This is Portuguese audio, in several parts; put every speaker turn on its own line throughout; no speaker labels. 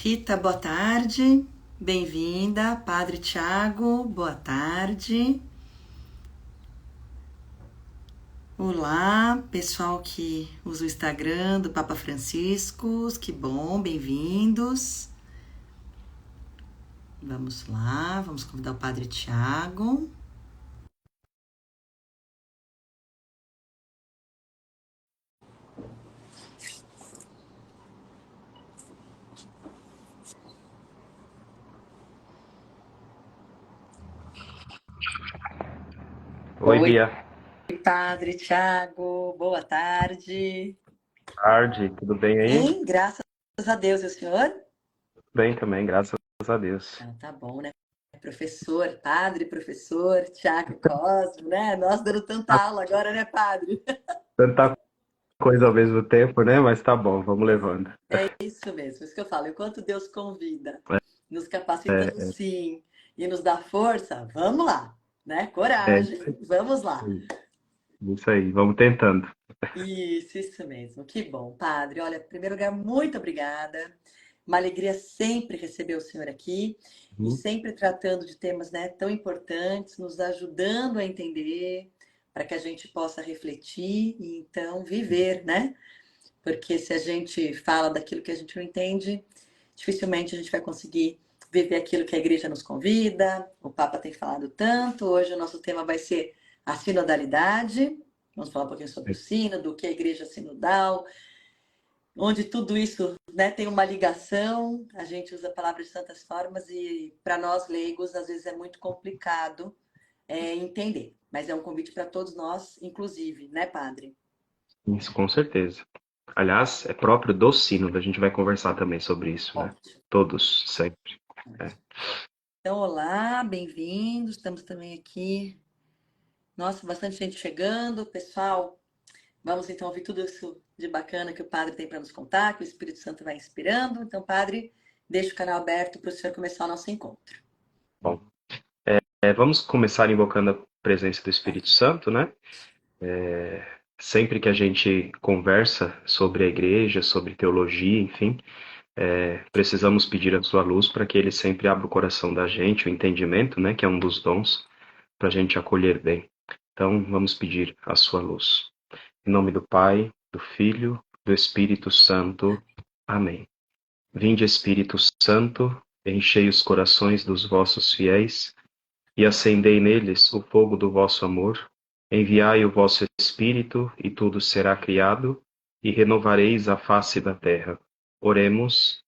Rita, boa tarde. Bem-vinda. Padre Tiago, boa tarde. Olá, pessoal que usa o Instagram do Papa Francisco, que bom, bem-vindos. Vamos lá, vamos convidar o Padre Tiago.
Oi, Bia.
Padre Tiago, boa tarde.
Boa tarde, tudo bem aí?
Bem, graças a Deus, e o senhor?
Bem também, graças a Deus.
Então tá bom, né? Professor, Tiago Cosmo, né? Nós dando tanta aula agora, né, padre?
Tanta coisa ao mesmo tempo, né? Mas tá bom, vamos levando.
Isso mesmo, isso que eu falo. Enquanto Deus convida, nos capacita no
É,
sim e nos dá força, vamos lá, né?
é,
Coragem, vamos lá.
isso aí, vamos tentando.
Isso mesmo. Que bom, padre. Olha, em primeiro lugar, muito obrigada. Uma alegria sempre receber o senhor aqui e
Uhum.
sempre tratando de temas, né, tão importantes, nos ajudando a entender, para que a gente possa refletir e então viver, né? Porque se a gente fala daquilo que a gente não entende, dificilmente a gente vai conseguir viver aquilo que a igreja nos convida. O Papa tem falado tanto. Hoje o nosso tema vai ser a sinodalidade. Vamos falar um pouquinho sobre o sínodo, o que é a igreja sinodal, onde tudo isso, né, tem uma ligação. A gente usa a palavra de tantas formas e para nós leigos às vezes é muito complicado entender. Mas é um convite para todos nós, inclusive, né, padre?
Isso, com certeza. Aliás, é próprio do Sínodo, a gente vai conversar também sobre isso, né?
Ótimo.
Todos, sempre. É.
Então, olá, bem-vindos. Estamos também aqui. Nossa, bastante gente chegando. Pessoal, vamos então ouvir tudo isso de bacana que o padre tem para nos contar, que o Espírito Santo vai inspirando. Então, padre, deixa o canal aberto para o senhor começar o nosso encontro.
Bom, vamos começar invocando a presença do Espírito Santo, né? Sempre que a gente conversa sobre a igreja, sobre teologia, enfim, precisamos pedir a sua luz para que ele sempre abra o coração da gente, o entendimento, né, que é um dos dons, para a gente acolher bem. Então, vamos pedir a sua luz. Em nome do Pai, do Filho, do Espírito Santo. Amém. Vinde, Espírito Santo, enchei os corações dos vossos fiéis e acendei neles o fogo do vosso amor. Enviai o vosso Espírito, e tudo será criado, e renovareis a face da terra. Oremos.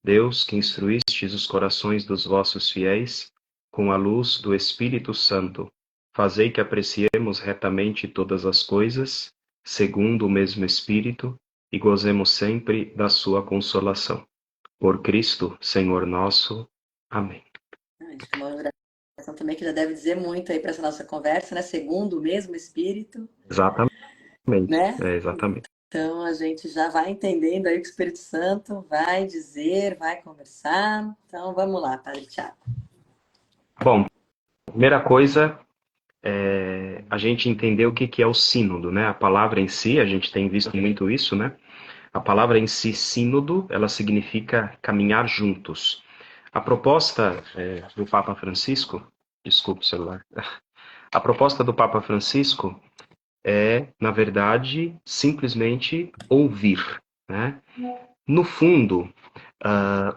Deus, que instruístes os corações dos vossos fiéis com a luz do Espírito Santo, fazei que apreciemos retamente todas as coisas, segundo o mesmo Espírito, e gozemos sempre da sua consolação. Por Cristo, Senhor nosso. Amém.
Acho que é uma oração também que já deve dizer muito aí para essa nossa conversa, né? Segundo o mesmo Espírito,
Exatamente,
né?
exatamente.
Então a gente já vai entendendo aí o que o Espírito Santo vai dizer, vai conversar. Então vamos lá, Padre Tiago.
Bom, primeira coisa, a gente entender o que é o sínodo, né? A palavra em si, a gente tem visto muito isso, né? A palavra em si, sínodo, ela significa caminhar juntos. A proposta do Papa Francisco, desculpe o celular, a proposta do Papa Francisco é, na verdade, simplesmente ouvir, né? No fundo,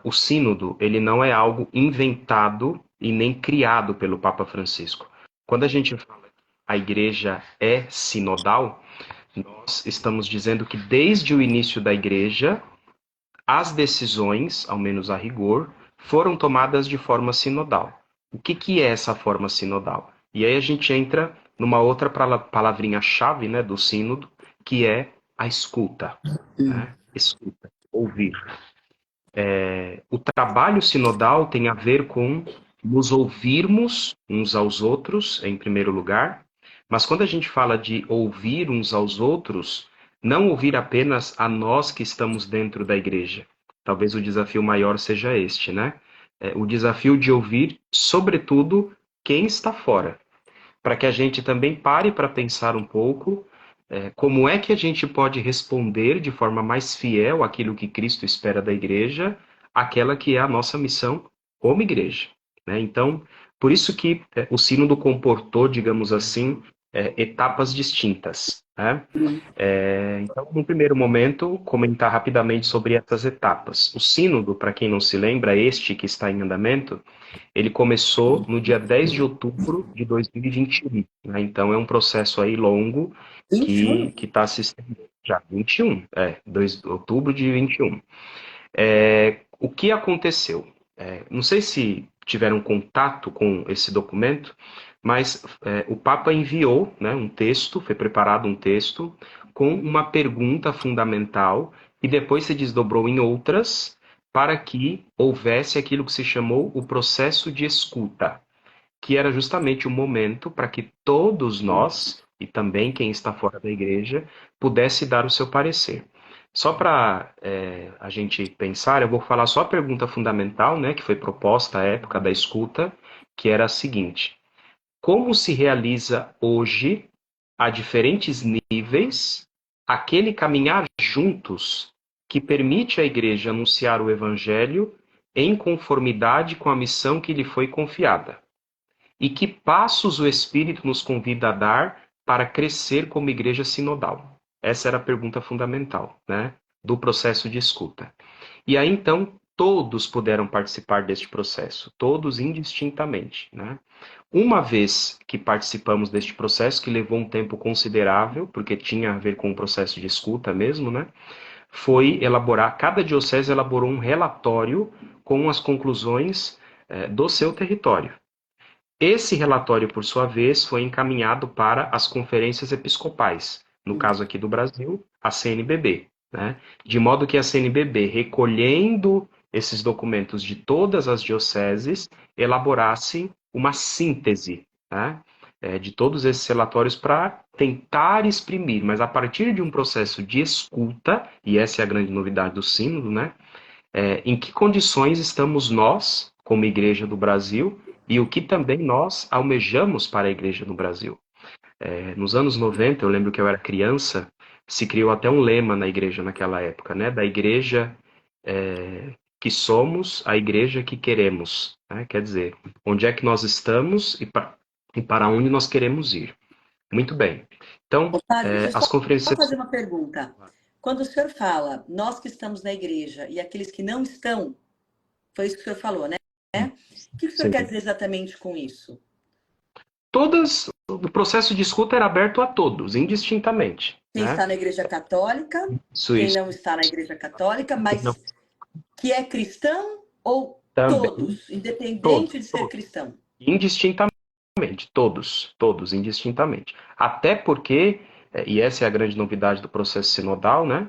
o sínodo, ele não é algo inventado e nem criado pelo Papa Francisco. Quando a gente fala que a igreja é sinodal, nós estamos dizendo que desde o início da igreja, as decisões, ao menos a rigor, foram tomadas de forma sinodal. O que é essa forma sinodal? E aí a gente entra numa outra palavrinha-chave, né, do sínodo, que é a escuta. Né? Escuta, ouvir. O trabalho sinodal tem a ver com nos ouvirmos uns aos outros, em primeiro lugar, mas quando a gente fala de ouvir uns aos outros, não ouvir apenas a nós que estamos dentro da igreja. Talvez o desafio maior seja este, né? O desafio de ouvir, sobretudo, quem está fora, para que a gente também pare para pensar um pouco como é que a gente pode responder de forma mais fiel àquilo que Cristo espera da igreja aquela que é a nossa missão como igreja, né? Então, por isso que o sínodo comportou, digamos assim, etapas distintas, né? Então, no primeiro momento, comentar rapidamente sobre essas etapas. O sínodo, para quem não se lembra, este que está em andamento, ele começou no dia 10 de outubro de 2021, né? Então, é um processo aí longo que
21?
está se estendendo já, 21, 2 de outubro de 21. O que aconteceu? Não sei se tiveram contato com esse documento, mas o Papa enviou, né, um texto, foi preparado um texto com uma pergunta fundamental e depois se desdobrou em outras para que houvesse aquilo que se chamou o processo de escuta, que era justamente o momento para que todos nós, e também quem está fora da igreja, pudesse dar o seu parecer. Só para a gente pensar, eu vou falar só a pergunta fundamental, né, que foi proposta à época da escuta, que era a seguinte: como se realiza hoje, a diferentes níveis, aquele caminhar juntos que permite à igreja anunciar o evangelho em conformidade com a missão que lhe foi confiada? E que passos o Espírito nos convida a dar para crescer como igreja sinodal? Essa era a pergunta fundamental, né, do processo de escuta. E aí, então, todos puderam participar deste processo, todos indistintamente, né? Uma vez que participamos deste processo, que levou um tempo considerável, porque tinha a ver com o processo de escuta mesmo, né? Foi elaborar, cada diocese elaborou um relatório com as conclusões do seu território. Esse relatório, por sua vez, foi encaminhado para as conferências episcopais, no caso aqui do Brasil, a CNBB, né? De modo que a CNBB, recolhendo esses documentos de todas as dioceses, elaborasse uma síntese, né, de todos esses relatórios para tentar exprimir, mas a partir de um processo de escuta, e essa é a grande novidade do sínodo, né? Em que condições estamos nós, como Igreja do Brasil, e o que também nós almejamos para a Igreja no Brasil. Nos anos 90, eu lembro que eu era criança, se criou até um lema na Igreja naquela época, né? Da Igreja que somos, a Igreja que queremos. Né? Quer dizer, onde é que nós estamos e para onde nós queremos ir. Muito bem. Então,
Ô, padre, deixa eu
as
só
conferências...
fazer uma pergunta. Quando o senhor fala, nós que estamos na igreja e aqueles que não estão, foi isso que o senhor falou, né? O que o senhor quer
Sim.
dizer exatamente com isso?
O processo de escuta era aberto a todos, indistintamente,
Quem
né?
está na igreja católica, quem
Isso
não está na igreja católica,
não,
mas que é cristão ou
também
todos, independente de
todos,
ser cristão?
indistintamente, todos, indistintamente. Até porque, e essa é a grande novidade do processo sinodal, né?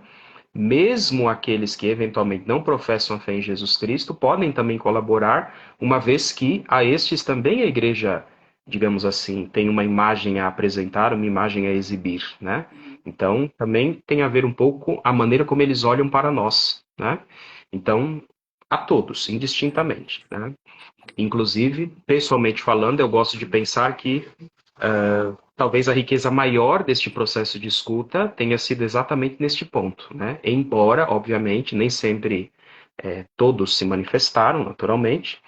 Mesmo aqueles que eventualmente não professam a fé em Jesus Cristo podem também colaborar, uma vez que a estes também a igreja, digamos assim, tem uma imagem a apresentar, uma imagem a exibir, né? Então, também tem a ver um pouco a maneira como eles olham para nós, né? Então, a todos, indistintamente, né? Inclusive, pessoalmente falando, eu gosto de pensar que talvez a riqueza maior deste processo de escuta tenha sido exatamente neste ponto, né? Embora, obviamente, nem sempre todos se manifestaram, naturalmente,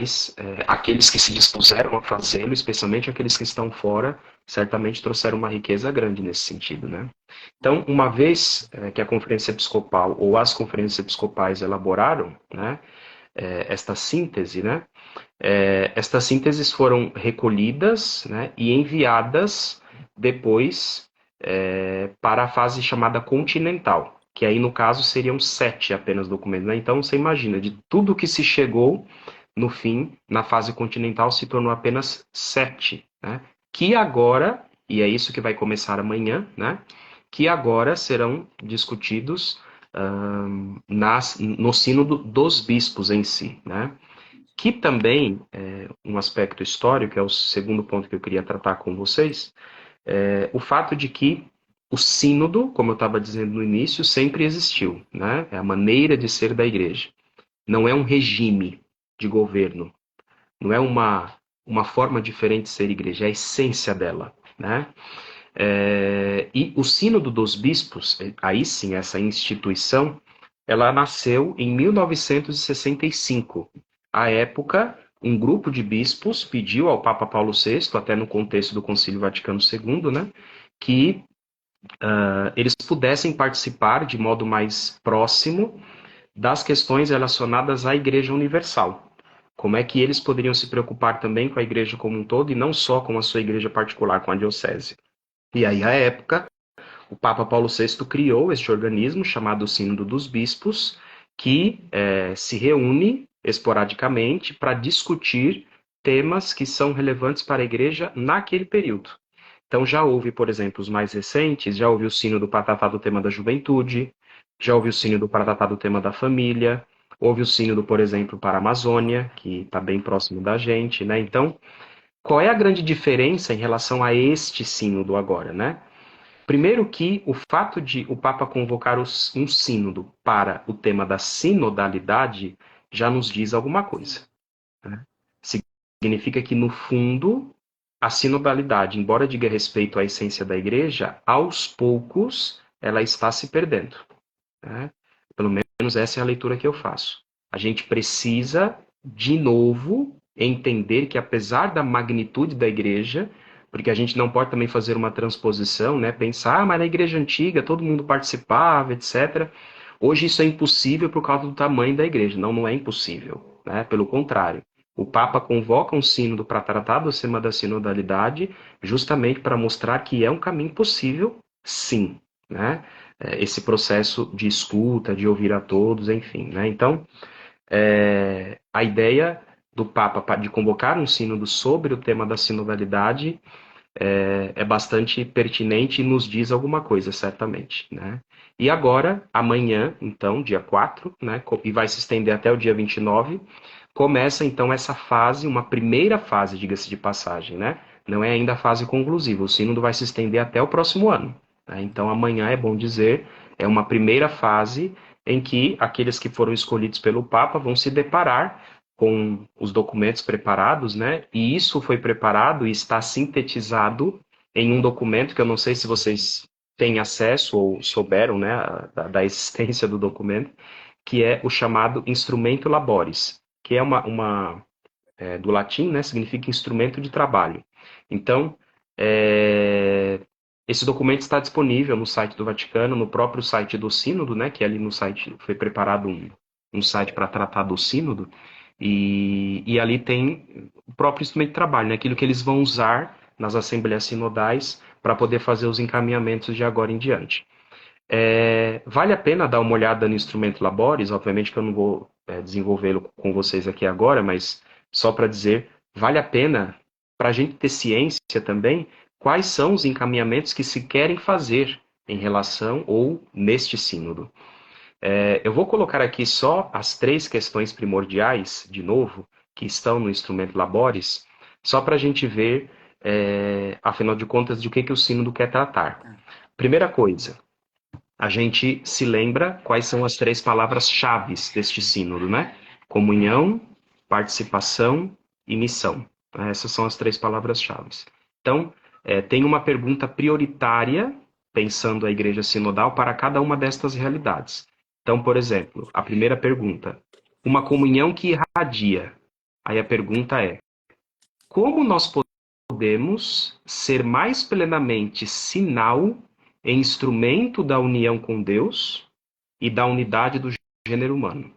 mas aqueles que se dispuseram a fazê-lo, especialmente aqueles que estão fora, certamente trouxeram uma riqueza grande nesse sentido, né? Então, uma vez que a Conferência Episcopal ou as conferências episcopais elaboraram, né, esta síntese, né? Estas sínteses foram recolhidas, né, e enviadas depois para a fase chamada continental, que aí no caso seriam 7 apenas documentos. Né? Então você imagina, de tudo que se chegou no fim, na fase continental se tornou apenas 7, né? Que agora, e é isso que vai começar amanhã, né? Que agora serão discutidos no sínodo dos bispos em si, né? Que também é um aspecto histórico, que é o segundo ponto que eu queria tratar com vocês, o fato de que o sínodo, como eu estava dizendo no início, sempre existiu, né? É a maneira de ser da igreja. Não é um regime de governo, não é uma forma diferente de ser igreja, é a essência dela, né? E o sínodo dos bispos, aí sim, essa instituição, ela nasceu em 1965. À época, um grupo de bispos pediu ao Papa Paulo VI, até no contexto do Concílio Vaticano II, né, que eles pudessem participar de modo mais próximo das questões relacionadas à Igreja Universal. Como é que eles poderiam se preocupar também com a Igreja como um todo e não só com a sua igreja particular, com a diocese. E aí, à época, o Papa Paulo VI criou este organismo chamado Sínodo dos Bispos, que se reúne esporadicamente para discutir temas que são relevantes para a Igreja naquele período. Então já houve, por exemplo, os mais recentes, já houve o Sínodo para tratar do tema da juventude, já houve o Sínodo para tratar do tema da família, houve o Sínodo, por exemplo, para a Amazônia, que está bem próximo da gente, né? Então, qual é a grande diferença em relação a este sínodo agora, né? Primeiro que o fato de o Papa convocar um sínodo para o tema da sinodalidade já nos diz alguma coisa, né? Significa que, no fundo, a sinodalidade, embora diga respeito à essência da igreja, aos poucos ela está se perdendo, né? Pelo menos essa é a leitura que eu faço. A gente precisa, de novo, entender que, apesar da magnitude da igreja, porque a gente não pode também fazer uma transposição, né? Pensar, mas na igreja antiga todo mundo participava, etc. Hoje isso é impossível por causa do tamanho da igreja. Não, não é impossível, né? Pelo contrário. O Papa convoca um sínodo para tratar do tema da sinodalidade, justamente para mostrar que é um caminho possível, sim, né? Esse processo de escuta, de ouvir a todos, enfim, né? Então, a ideia do Papa de convocar um sínodo sobre o tema da sinodalidade é bastante pertinente e nos diz alguma coisa, certamente, né? E agora, amanhã, então, dia 4, né, e vai se estender até o dia 29, começa então essa fase, uma primeira fase, diga-se de passagem, né? Não é ainda a fase conclusiva, o sínodo vai se estender até o próximo ano, né? Então amanhã, é bom dizer, é uma primeira fase em que aqueles que foram escolhidos pelo Papa vão se deparar com os documentos preparados, né? E isso foi preparado e está sintetizado em um documento que eu não sei se vocês têm acesso ou souberam, né, da existência do documento, que é o chamado Instrumento Laboris, que é do latim, né, significa instrumento de trabalho. Então, esse documento está disponível no site do Vaticano, no próprio site do Sínodo, né, que ali no site foi preparado um site para tratar do Sínodo, e ali tem o próprio instrumento de trabalho, né, aquilo que eles vão usar nas assembleias sinodais para poder fazer os encaminhamentos de agora em diante. Vale a pena dar uma olhada no instrumento Labores, obviamente que eu não vou desenvolvê-lo com vocês aqui agora, mas só para dizer, vale a pena para a gente ter ciência também quais são os encaminhamentos que se querem fazer em relação ou neste sínodo. Eu vou colocar aqui só as 3 questões primordiais, de novo, que estão no instrumento Labores, só para a gente ver, afinal de contas, de o que o sínodo quer tratar. Primeira coisa, a gente se lembra quais são as 3 palavras-chave deste sínodo, né? Comunhão, participação e missão. Essas são as 3 palavras-chave. Então, tem uma pergunta prioritária, pensando a igreja sinodal, para cada uma destas realidades. Então, por exemplo, a primeira pergunta, uma comunhão que irradia. Aí a pergunta é, como nós podemos ser mais plenamente sinal e instrumento da união com Deus e da unidade do gênero humano?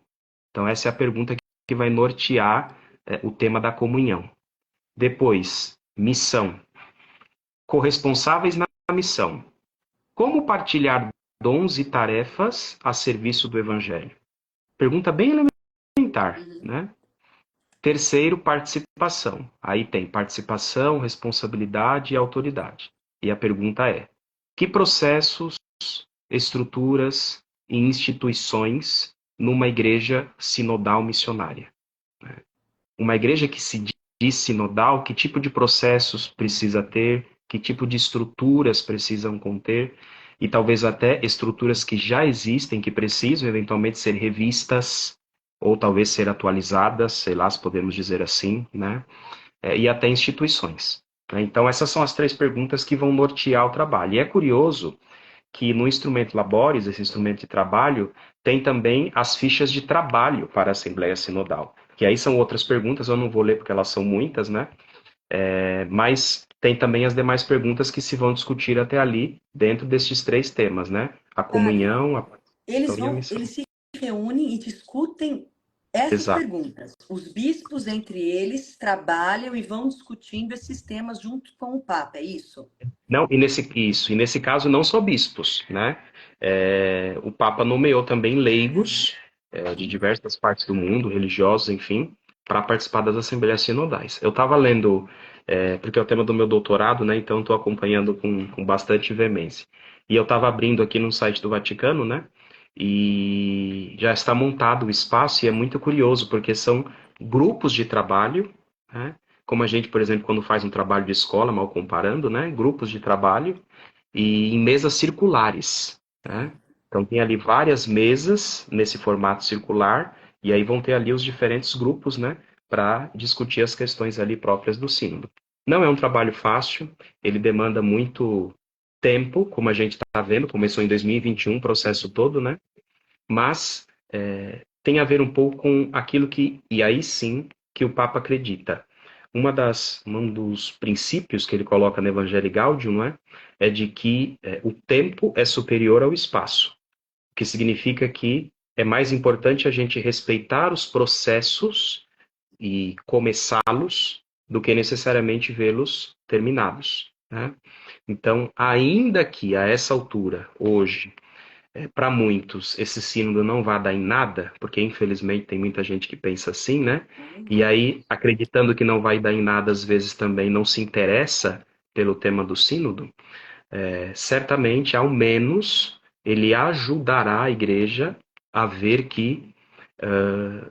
Então, essa é a pergunta que vai nortear o tema da comunhão. Depois, missão. Corresponsáveis na missão. Como partilhar dons e tarefas a serviço do Evangelho? Pergunta bem elementar, né? Terceiro, participação. Aí tem participação, responsabilidade e autoridade. E a pergunta é, que processos, estruturas e instituições numa igreja sinodal missionária? Uma igreja que se diz sinodal, que tipo de processos precisa ter, que tipo de estruturas precisam conter, e talvez até estruturas que já existem, que precisam eventualmente ser revistas, ou talvez ser atualizadas, sei lá, se podemos dizer assim, né? E até instituições. Então, essas são as 3 perguntas que vão nortear o trabalho. E é curioso que no instrumento Labores, esse instrumento de trabalho, tem também as fichas de trabalho para a Assembleia Sinodal. Que aí são outras perguntas, eu não vou ler porque elas são muitas, né? Mas tem também as demais perguntas que se vão discutir até ali, dentro destes três temas, né? A
Tá,
comunhão, a participação e a missão.
eles se reúnem e discutem essas
Exato.
perguntas. Os bispos, entre eles, trabalham e vão discutindo esses temas junto com o Papa, é isso?
Não, e nesse caso não só bispos, né? O Papa nomeou também leigos de diversas partes do mundo, religiosos, enfim, para participar das assembleias sinodais. Eu estava lendo, porque é o tema do meu doutorado, né? Então estou acompanhando com bastante veemência. E eu estava abrindo aqui no site do Vaticano, né? E já está montado o espaço e é muito curioso, porque são grupos de trabalho, né? Como a gente, por exemplo, quando faz um trabalho de escola, mal comparando, né? Grupos de trabalho e em mesas circulares, né? Então tem ali várias mesas nesse formato circular e aí vão ter ali os diferentes grupos, né? Para discutir as questões ali próprias do sínodo. Não é um trabalho fácil, ele demanda muito tempo, como a gente está vendo, começou em 2021 o processo todo, né? Mas tem a ver um pouco com aquilo que, e aí sim, que o Papa acredita. Um dos princípios que ele coloca no Evangelii Gaudium, não é? É de que o tempo é superior ao espaço, o que significa que é mais importante a gente respeitar os processos e começá-los do que necessariamente vê-los terminados, né? Então, ainda que a essa altura, hoje, para muitos, esse sínodo não vai dar em nada, porque infelizmente tem muita gente que pensa assim, né? E aí, acreditando que não vai dar em nada, às vezes também não se interessa pelo tema do sínodo, certamente, ao menos, ele ajudará a igreja a ver que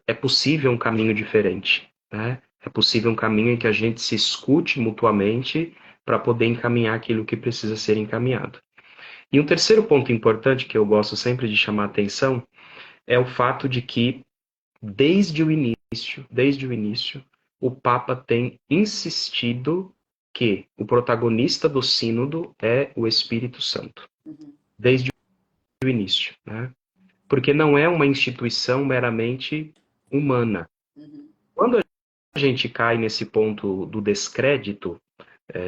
é possível um caminho diferente, né? É possível um caminho em que a gente se escute mutuamente para poder encaminhar aquilo que precisa ser encaminhado. E um terceiro ponto importante que eu gosto sempre de chamar a atenção é o fato de que, desde o início, o Papa tem insistido que o protagonista do sínodo é o Espírito Santo,
Uhum,
desde o início, né? Porque não é uma instituição meramente humana.
uhum.
Quando a gente cai nesse ponto do descrédito,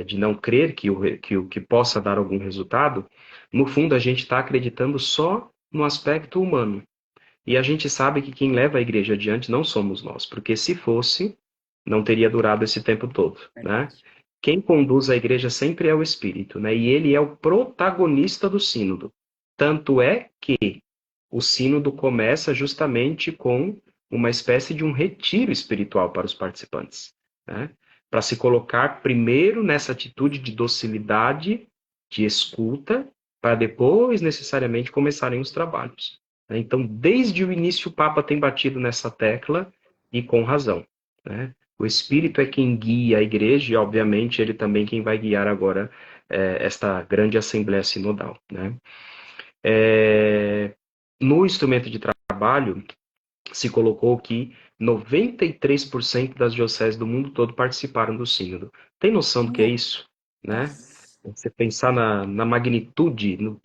de não crer que possa dar algum resultado, no fundo a gente está acreditando só no aspecto humano. E a gente sabe que quem leva a igreja adiante não somos nós, porque se fosse, não teria durado esse tempo todo, né?
Verdade.
Quem conduz a igreja sempre é o Espírito, né? E ele é o protagonista do sínodo. Tanto é que o sínodo começa justamente com uma espécie de um retiro espiritual para os participantes, né? Para se colocar primeiro nessa atitude de docilidade, de escuta, para depois necessariamente começarem os trabalhos, né? Então, desde o início, o Papa tem batido nessa tecla e com razão, né? O Espírito é quem guia a igreja e, obviamente, ele também quem vai guiar agora esta grande Assembleia Sinodal, né? É, no instrumento de trabalho, se colocou que 93% das dioceses do mundo todo participaram do sínodo. Tem noção do que é isso, né?
Nossa,
Você pensar na magnitude, no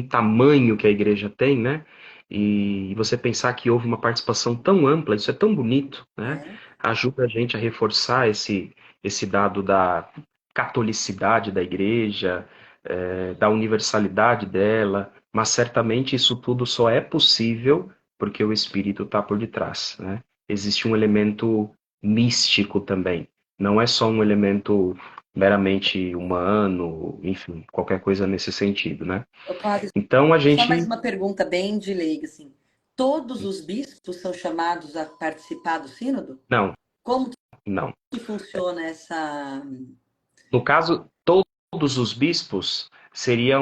tamanho que a igreja tem, né? E você pensar que houve uma participação tão ampla, isso é tão bonito, né?
é.
Ajuda a gente a reforçar esse dado da catolicidade da igreja, da universalidade dela, mas certamente isso tudo só é possível porque o espírito está por detrás, né? Existe um elemento místico também. Não é só um elemento meramente humano, enfim, qualquer coisa nesse sentido, né?
Ô, padre,
Então a
só mais
gente
uma pergunta bem de leiga, assim. Todos os bispos são chamados a participar do sínodo?
não,
Como
não.
que funciona essa...
No caso, todos os bispos seria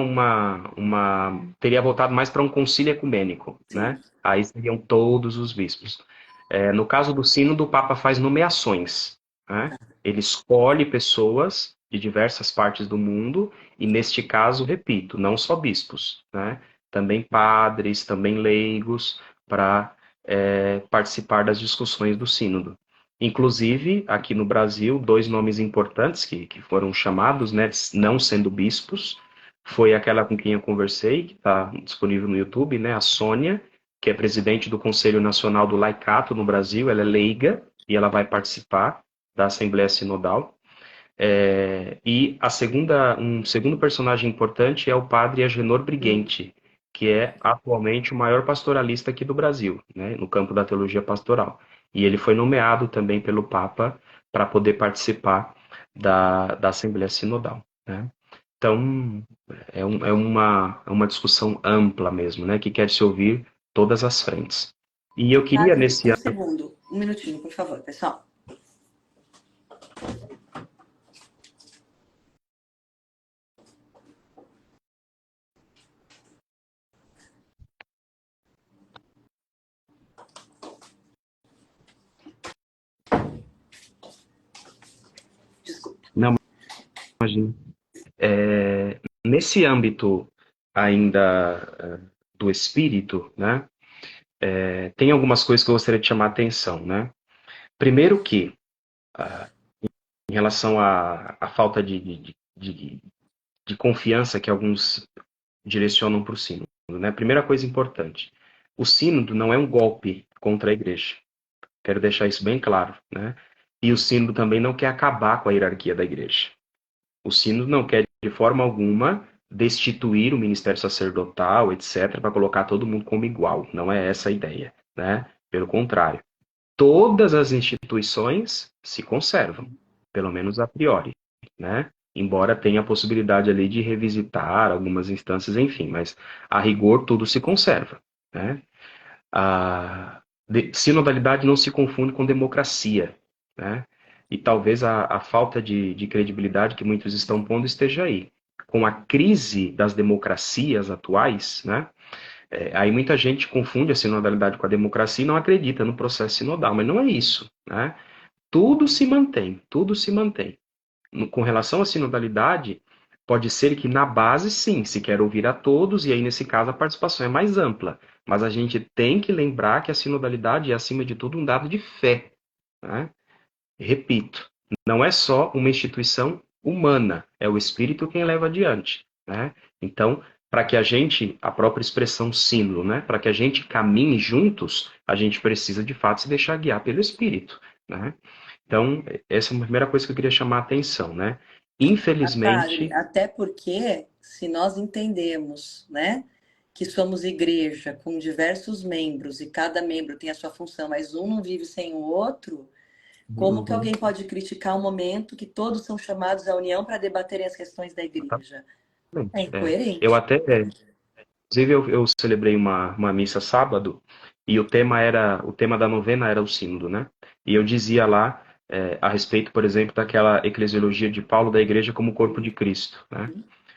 teria voltado mais para um concílio ecumênico,
Sim.
né? Aí seriam todos os bispos. No caso do sínodo, o Papa faz nomeações, né? Ele escolhe pessoas de diversas partes do mundo e, neste caso, repito, não só bispos, né? Também padres, também leigos, para participar das discussões do sínodo. Inclusive, aqui no Brasil, dois nomes importantes que foram chamados, né, não sendo bispos, foi aquela com quem eu conversei, que está disponível no YouTube, né? A Sônia, que é presidente do Conselho Nacional do Laicato no Brasil, ela é leiga e ela vai participar da Assembleia Sinodal. Um segundo personagem importante é o padre Agenor Briguente, que é atualmente o maior pastoralista aqui do Brasil, né, no campo da teologia pastoral. E ele foi nomeado também pelo Papa para poder participar da Assembleia Sinodal, né? Então, é uma discussão ampla mesmo, né, que quer se ouvir todas as frentes. E eu queria,
Padre,
nesse
um
ano,
segundo, um minutinho, por favor, pessoal. Desculpa.
não, imagina, nesse âmbito ainda do espírito, né, tem algumas coisas que eu gostaria de chamar a atenção, né? Primeiro que, ah, em relação à falta de confiança que alguns direcionam para o sínodo, né? Primeira coisa importante, o sínodo não é um golpe contra a igreja. Quero deixar isso bem claro, né? E o sínodo também não quer acabar com a hierarquia da igreja. O sínodo não quer, de forma alguma, destituir o ministério sacerdotal, etc., para colocar todo mundo como igual. Não é essa a ideia, né? Pelo contrário, todas as instituições se conservam, pelo menos a priori, né? Embora tenha a possibilidade ali de revisitar algumas instâncias, enfim, mas a rigor tudo se conserva, né? Sinodalidade não se confunde com democracia, né? E talvez a falta de credibilidade que muitos estão pondo esteja aí. Com a crise das democracias atuais, né? Aí muita gente confunde a sinodalidade com a democracia e não acredita no processo sinodal, mas não é isso, né? Tudo se mantém, tudo se mantém. Com relação à sinodalidade, pode ser que na base, sim, se quer ouvir a todos, e aí nesse caso a participação é mais ampla. Mas a gente tem que lembrar que a sinodalidade é, acima de tudo, um dado de fé, né? Repito, não é só uma instituição humana, é o Espírito quem leva adiante, né? Então, para que a gente, a própria expressão sínodo, né? Para que a gente caminhe juntos, a gente precisa de fato se deixar guiar pelo Espírito, né? Então, essa é a primeira coisa que eu queria chamar a atenção, né?
Padre,
Infelizmente,
até porque se nós entendemos, né, que somos igreja com diversos membros e cada membro tem a sua função, mas um não vive sem o outro, como que
uhum,
alguém pode criticar um momento que todos são chamados à união para debaterem as questões da igreja? É
exatamente, eu
incoerente.
até, inclusive, eu celebrei uma missa sábado e o tema da novena era o sínodo, né? E eu dizia lá a respeito, por exemplo, daquela eclesiologia de Paulo da igreja como corpo de Cristo, né?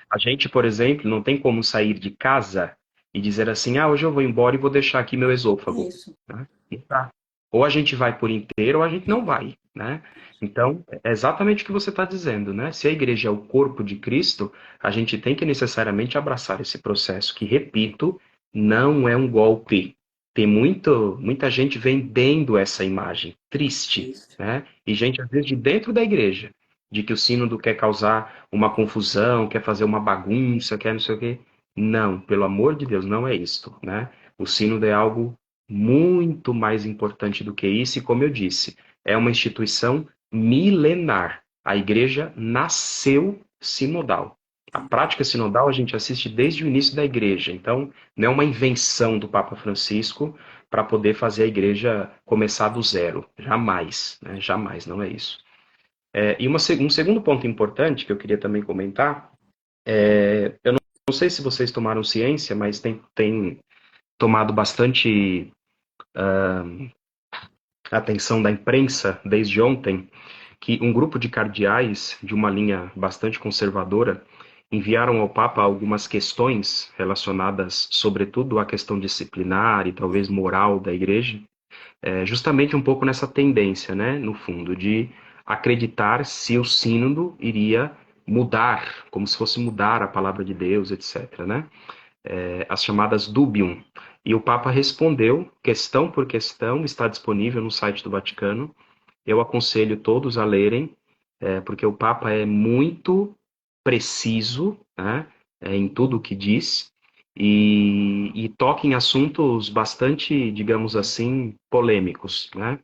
A gente, por exemplo, não tem como sair de casa e dizer assim, hoje eu vou embora e vou deixar aqui meu esôfago,
Isso.
né? Não dá. Ou a gente vai por inteiro ou a gente não vai, né? Então, é exatamente o que você está dizendo, né? Se a igreja é o corpo de Cristo, a gente tem que necessariamente abraçar esse processo, que, repito, não é um golpe. Tem muita gente vendendo essa imagem triste,
Isso.
né? E gente, às vezes, de dentro da igreja, de que o sínodo quer causar uma confusão, quer fazer uma bagunça, quer não sei o quê. Não, pelo amor de Deus, não é isto, né? O sínodo é algo muito mais importante do que isso, e como eu disse, é uma instituição milenar. A igreja nasceu sinodal. A prática sinodal a gente assiste desde o início da igreja, então não é uma invenção do Papa Francisco para poder fazer a igreja começar do zero. Jamais, né? Jamais, não é isso. Um segundo ponto importante que eu queria também comentar, eu não sei se vocês tomaram ciência, mas tem tomado bastante atenção da imprensa desde ontem, que um grupo de cardeais de uma linha bastante conservadora enviaram ao Papa algumas questões relacionadas, sobretudo, à questão disciplinar e talvez moral da Igreja, justamente um pouco nessa tendência, né, no fundo, de acreditar se o sínodo iria mudar, como se fosse mudar a palavra de Deus, etc., né? As chamadas dubium. E o Papa respondeu, questão por questão, está disponível no site do Vaticano. Eu aconselho todos a lerem, porque o Papa é muito preciso, né? em tudo o que diz e toca em assuntos bastante, digamos assim, polêmicos, né?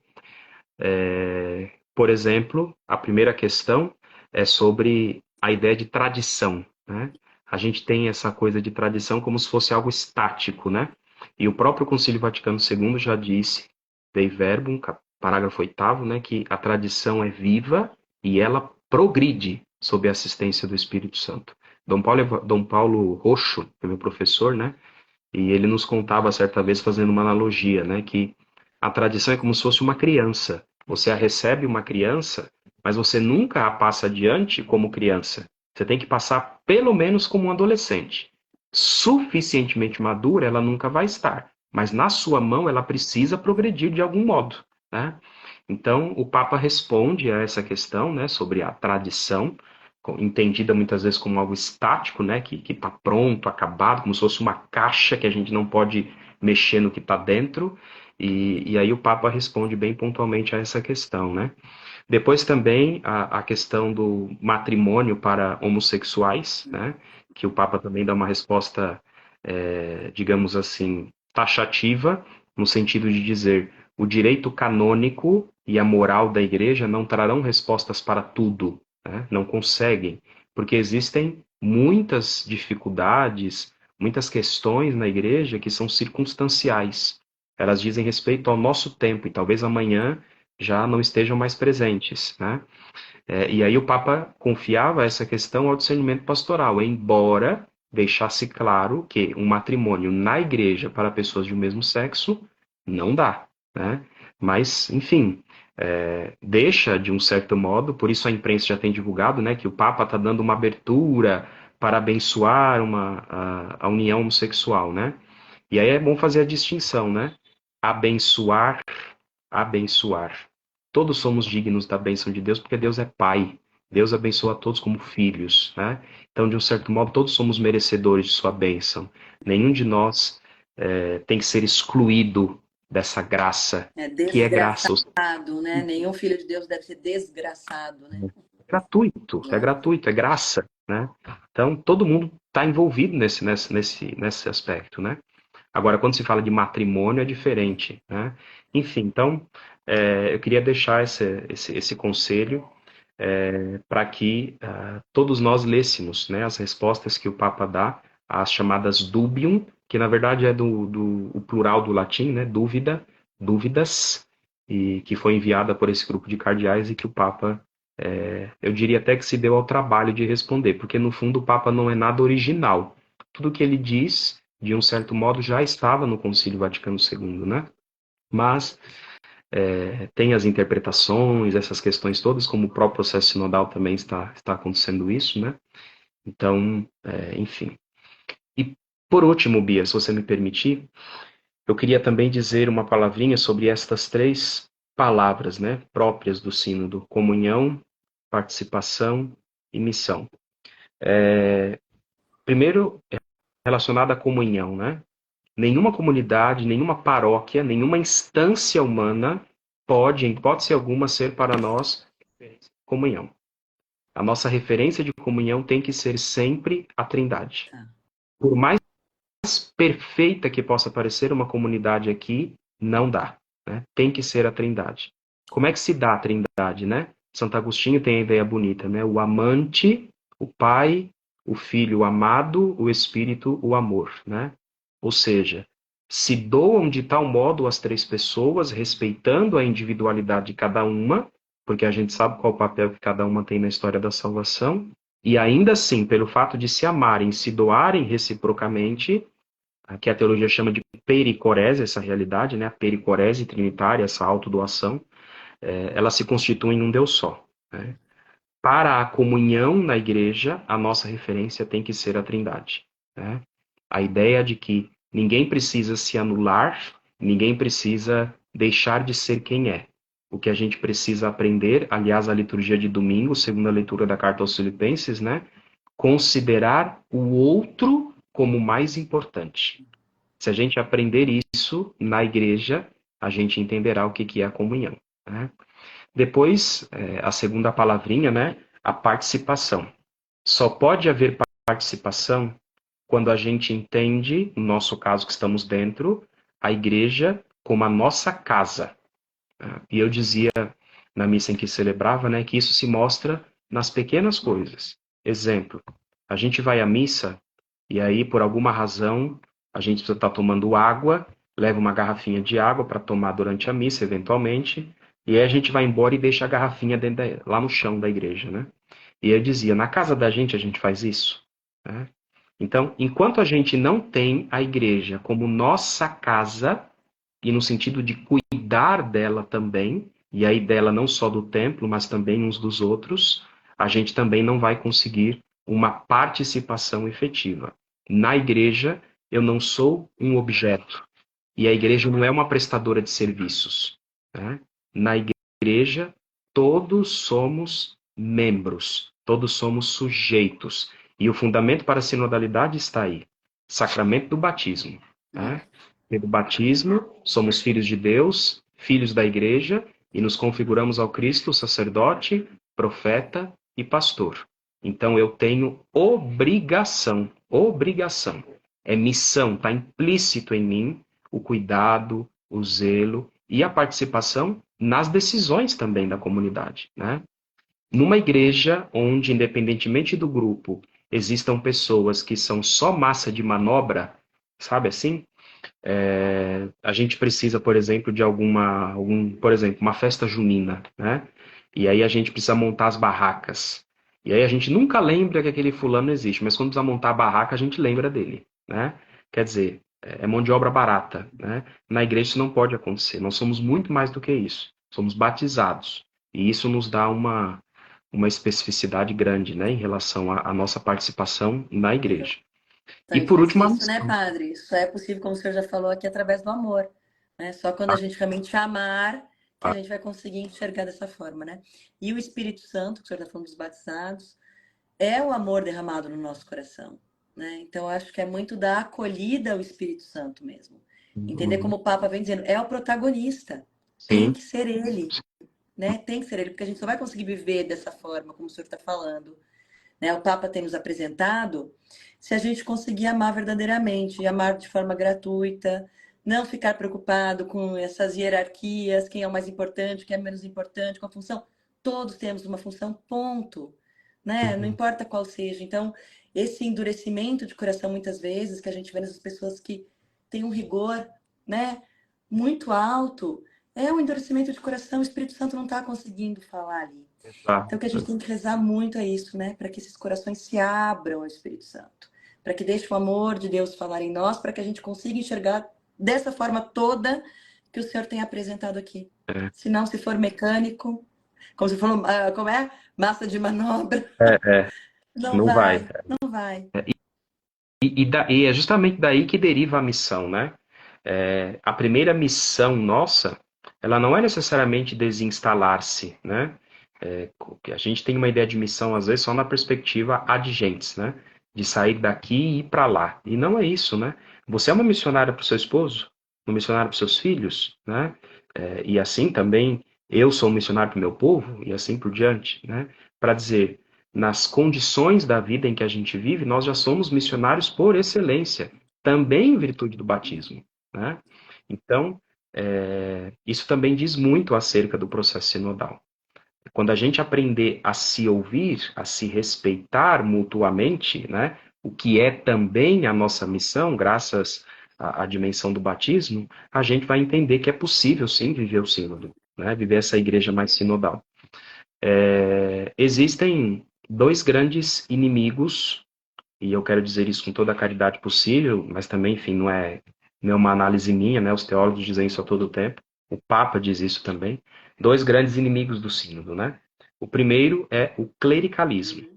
Por exemplo, a primeira questão é sobre a ideia de tradição, né? A gente tem essa coisa de tradição como se fosse algo estático, né? E o próprio Concílio Vaticano II já disse, Dei Verbum, parágrafo 8º, né, que a tradição é viva e ela progride sob a assistência do Espírito Santo. Dom Paulo Roxo, foi meu professor, né? E ele nos contava certa vez, fazendo uma analogia, né, que a tradição é como se fosse uma criança. Você a recebe uma criança, mas você nunca a passa adiante como criança. Você tem que passar pelo menos como um adolescente. Suficientemente madura, ela nunca vai estar, mas na sua mão ela precisa progredir de algum modo, né? Então, o Papa responde a essa questão, né, sobre a tradição, entendida muitas vezes como algo estático, né, que está pronto, acabado, como se fosse uma caixa que a gente não pode mexer no que está dentro, e aí o Papa responde bem pontualmente a essa questão, né. Depois também a questão do matrimônio para homossexuais, né, que o Papa também dá uma resposta, digamos assim, taxativa, no sentido de dizer o direito canônico e a moral da Igreja não trarão respostas para tudo, né? Não conseguem, porque existem muitas dificuldades, muitas questões na Igreja que são circunstanciais. Elas dizem respeito ao nosso tempo e talvez amanhã já não estejam mais presentes, né? E aí o Papa confiava essa questão ao discernimento pastoral, embora deixasse claro que um matrimônio na igreja para pessoas de um mesmo sexo não dá, né? Mas, enfim, deixa de um certo modo, por isso a imprensa já tem divulgado, né, que o Papa está dando uma abertura para abençoar a união homossexual, né? E aí é bom fazer a distinção, né? Abençoar, abençoar. Todos somos dignos da bênção de Deus, porque Deus é Pai. Deus abençoa a todos como filhos, né? Então, de um certo modo, todos somos merecedores de sua bênção. Nenhum de nós tem que ser excluído dessa graça,
É
que é graça.
desgraçado, né? Nenhum filho de Deus deve ser desgraçado, né?
É gratuito, é graça, né? Então, todo mundo está envolvido nesse aspecto, né? Agora, quando se fala de matrimônio, é diferente, né? Enfim, então, eu queria deixar esse conselho para que todos nós lêssemos, né, as respostas que o Papa dá às chamadas dubium, que na verdade é o plural do latim, né, dúvida, dúvidas, e que foi enviada por esse grupo de cardeais e que o Papa, eu diria até que se deu ao trabalho de responder, porque no fundo o Papa não é nada original. Tudo que ele diz, de um certo modo, já estava no Concílio Vaticano II, né? Mas tem as interpretações, essas questões todas, como o próprio processo sinodal também está acontecendo isso, né? Então, enfim. E por último, Bia, se você me permitir, eu queria também dizer uma palavrinha sobre estas três palavras, né, próprias do sínodo: comunhão, participação e missão. Primeiro, relacionado à comunhão, né? Nenhuma comunidade, nenhuma paróquia, nenhuma instância humana pode, em hipótese alguma, ser para nós comunhão. A nossa referência de comunhão tem que ser sempre a Trindade.
Tá.
Por mais perfeita que possa parecer uma comunidade aqui, não dá, né? Tem que ser a Trindade. Como é que se dá a Trindade, né? Santo Agostinho tem a ideia bonita, né? O amante, o Pai, o Filho, o amado, o Espírito, o amor, né? Ou seja, se doam de tal modo as três pessoas, respeitando a individualidade de cada uma, porque a gente sabe qual o papel que cada uma tem na história da salvação, e ainda assim, pelo fato de se amarem, se doarem reciprocamente, que a teologia chama de pericorese, essa realidade, né? A pericorese trinitária, essa autodoação, ela se constitui em um Deus só, né? Para a comunhão na igreja, a nossa referência tem que ser a Trindade, né? A ideia de que ninguém precisa se anular, ninguém precisa deixar de ser quem é. O que a gente precisa aprender, aliás, a liturgia de domingo, segundo a leitura da carta aos Filipenses, né? Considerar o outro como mais importante. Se a gente aprender isso na igreja, a gente entenderá o que é a comunhão, né? Depois, a segunda palavrinha, né? A participação. Só pode haver participação quando a gente entende, no nosso caso que estamos dentro, a igreja como a nossa casa. E eu dizia na missa em que celebrava, né, que isso se mostra nas pequenas coisas. Exemplo, a gente vai à missa e aí, por alguma razão, a gente precisa estar tomando água, leva uma garrafinha de água para tomar durante a missa, eventualmente, e aí a gente vai embora e deixa a garrafinha lá no chão da igreja, né? E eu dizia, na casa da gente a gente faz isso, né? Então, enquanto a gente não tem a igreja como nossa casa, e no sentido de cuidar dela também, e aí dela não só do templo, mas também uns dos outros, a gente também não vai conseguir uma participação efetiva. Na igreja, eu não sou um objeto, e a igreja não é uma prestadora de serviços, né? Na igreja, todos somos membros, todos somos sujeitos, e o fundamento para a sinodalidade está aí, sacramento do batismo, né? Pelo batismo, somos filhos de Deus, filhos da igreja, e nos configuramos ao Cristo, sacerdote, profeta e pastor. Então eu tenho obrigação, é missão, está implícito em mim o cuidado, o zelo e a participação nas decisões também da comunidade, né? Numa igreja onde, independentemente do grupo, existam pessoas que são só massa de manobra, sabe assim? A gente precisa, por exemplo, de por exemplo, uma festa junina, né? E aí a gente precisa montar as barracas. E aí a gente nunca lembra que aquele fulano existe, mas quando precisa montar a barraca, a gente lembra dele, né? Quer dizer, é mão de obra barata, né? Na igreja isso não pode acontecer. Nós somos muito mais do que isso. Somos batizados. E isso nos dá uma especificidade grande, né, em relação à nossa participação na igreja. E por
Mas
último, a
isso, né,
missão.
padre? Isso só é possível, como o senhor já falou aqui, através do amor, né? Só quando a gente realmente amar que a gente vai conseguir enxergar dessa forma, né? E o Espírito Santo, que o senhor está falando dos batizados, é o amor derramado no nosso coração, né? Então, acho que é muito da acolhida ao Espírito Santo mesmo. Entender como o Papa vem dizendo, é o protagonista, tem
Sim,
que ser ele, né? Tem que ser ele, porque a gente só vai conseguir viver dessa forma, como o senhor está falando, né? O Papa tem nos apresentado, se a gente conseguir amar verdadeiramente, e amar de forma gratuita, não ficar preocupado com essas hierarquias, quem é o mais importante, quem é menos importante, com a função. Todos temos uma função, ponto, né? Não importa qual seja. Então, esse endurecimento de coração, muitas vezes, que a gente vê nessas pessoas que têm um rigor, né, muito alto, é um endurecimento de coração, o Espírito Santo não está conseguindo falar ali. Então, que a gente
exato.
tem que rezar muito a isso, né? Para que esses corações se abram ao Espírito Santo. Para que deixe o amor de Deus falar em nós, para que a gente consiga enxergar dessa forma toda que o Senhor tem apresentado aqui.
É,
Se não, se for mecânico, como você falou, como é? Massa de manobra,
é,
não
não vai.
vai, não vai.
E é justamente daí que deriva a missão, né? A primeira missão nossa, ela não é necessariamente desinstalar-se, né? A gente tem uma ideia de missão, às vezes, só na perspectiva adjentes, né? De sair daqui e ir para lá. E não é isso, né? Você é uma missionária para o seu esposo, uma missionária para os seus filhos, né? E assim também eu sou um missionário para o meu povo, e assim por diante, né? Para dizer, nas condições da vida em que a gente vive, nós já somos missionários por excelência, também em virtude do batismo, né? Então, isso também diz muito acerca do processo sinodal. Quando a gente aprender a se ouvir, a se respeitar mutuamente, né? O que é também a nossa missão, graças à dimensão do batismo, a gente vai entender que é possível, sim, viver o sínodo, né? Viver essa igreja mais sinodal. Existem dois grandes inimigos, e eu quero dizer isso com toda a caridade possível, mas também, enfim, não é uma análise minha, né? Os teólogos dizem isso a todo tempo, o Papa diz isso também. Dois grandes inimigos do sínodo, né? O primeiro é o clericalismo,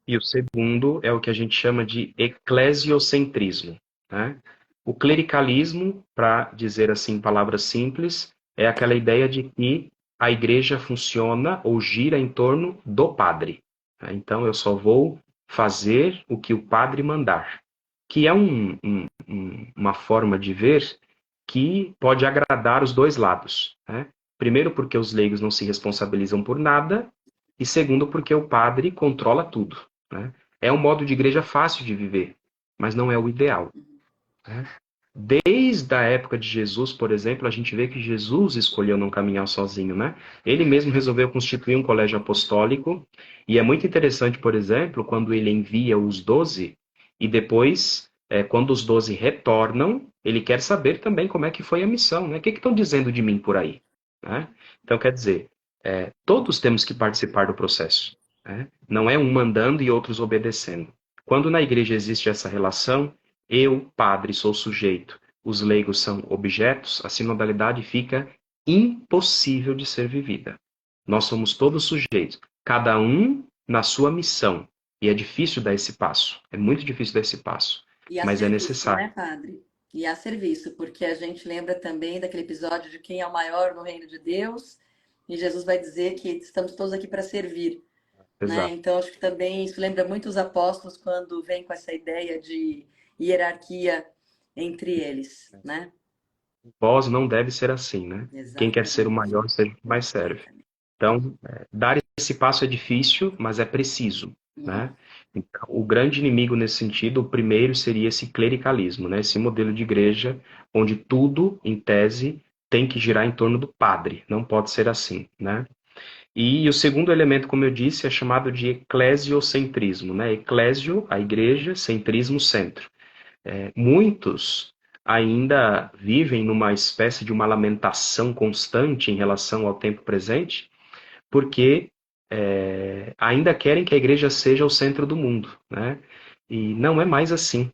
e o segundo é o que a gente chama de eclesiocentrismo, né? O clericalismo, para dizer assim em palavras simples, é aquela ideia de que a igreja funciona ou gira em torno do padre, né? Então eu só vou fazer o que o padre mandar, que é uma forma de ver que pode agradar os dois lados, né? Primeiro porque os leigos não se responsabilizam por nada, e segundo porque o padre controla tudo, né? É um modo de igreja fácil de viver. mas não é o ideal, né? Desde a época de Jesus, por exemplo, a gente vê que Jesus escolheu não caminhar sozinho, né? Ele mesmo resolveu constituir um colégio apostólico, e é muito interessante, por exemplo, quando ele envia os 12, e depois, quando os 12 retornam, ele quer saber também como é que foi a missão, né? O que estão dizendo de mim por aí, né? Então, quer dizer, todos temos que participar do processo, né? Não é um mandando e outros obedecendo. Quando na igreja existe essa relação, eu, padre, sou sujeito, os leigos são objetos, a sinodalidade fica impossível de ser vivida. Nós somos todos sujeitos, cada um na sua missão. E é difícil dar esse passo, é muito difícil dar esse passo,
E a
mas é
serviço,
necessário.
né, padre? E a serviço, porque a gente lembra também daquele episódio de quem é o maior no reino de Deus, e Jesus vai dizer que estamos todos aqui para servir, né?
Exato.
Então, acho que também isso lembra muito os apóstolos quando vem com essa ideia de hierarquia entre eles, né?
Vós não deve ser assim, né? Quem quer ser o
Exatamente.
maior, seja o que mais serve.
Exatamente.
Então, dar esse passo é difícil, mas é preciso,
Uhum.
né? Então, o grande inimigo nesse sentido, o primeiro seria esse clericalismo, né? Esse modelo de igreja onde tudo, em tese, tem que girar em torno do padre. Não pode ser assim, né? E o segundo elemento, como eu disse, é chamado de eclesiocentrismo, né? Eclésio, a igreja, centrismo, centro. Muitos ainda vivem numa espécie de uma lamentação constante em relação ao tempo presente, porque ainda querem que a igreja seja o centro do mundo, né? E não é mais assim.